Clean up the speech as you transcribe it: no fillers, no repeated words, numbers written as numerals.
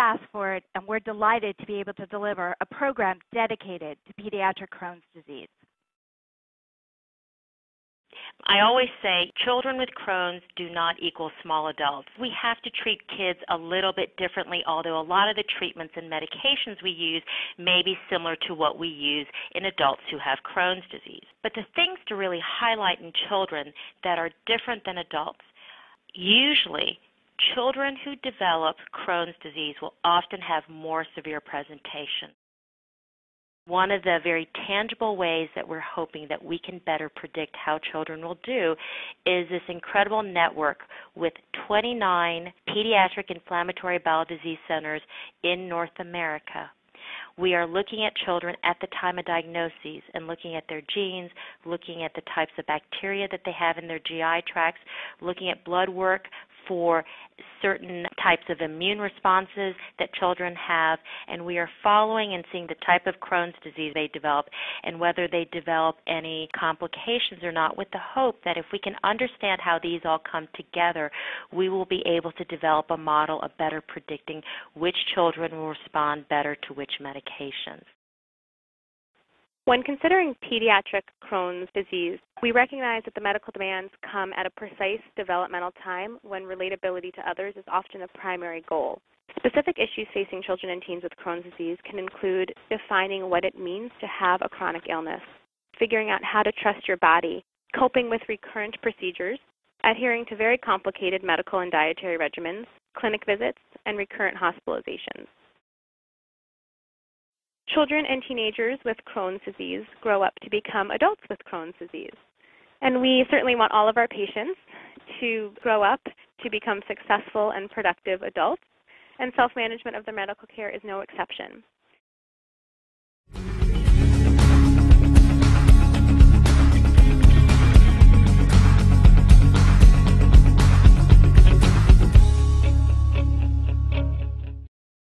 asked for it, and we're delighted to be able to deliver a program dedicated to pediatric Crohn's disease. I always say children with Crohn's do not equal small adults. We have to treat kids a little bit differently, although a lot of the treatments and medications we use may be similar to what we use in adults who have Crohn's disease. But the things to really highlight in children that are different than adults, usually children who develop Crohn's disease will often have more severe presentation. One of the very tangible ways that we're hoping that we can better predict how children will do is this incredible network with 29 pediatric inflammatory bowel disease centers in North America. We are looking at children at the time of diagnoses and looking at their genes, looking at the types of bacteria that they have in their GI tracts, looking at blood work for certain types of immune responses that children have, and we are following and seeing the type of Crohn's disease they develop and whether they develop any complications or not, with the hope that if we can understand how these all come together, we will be able to develop a model of better predicting which children will respond better to which medications. When considering pediatric Crohn's disease, we recognize that the medical demands come at a precise developmental time when relatability to others is often a primary goal. Specific issues facing children and teens with Crohn's disease can include defining what it means to have a chronic illness, figuring out how to trust your body, coping with recurrent procedures, adhering to very complicated medical and dietary regimens, clinic visits, and recurrent hospitalizations. Children and teenagers with Crohn's disease grow up to become adults with Crohn's disease. And we certainly want all of our patients to grow up to become successful and productive adults, and self-management of their medical care is no exception.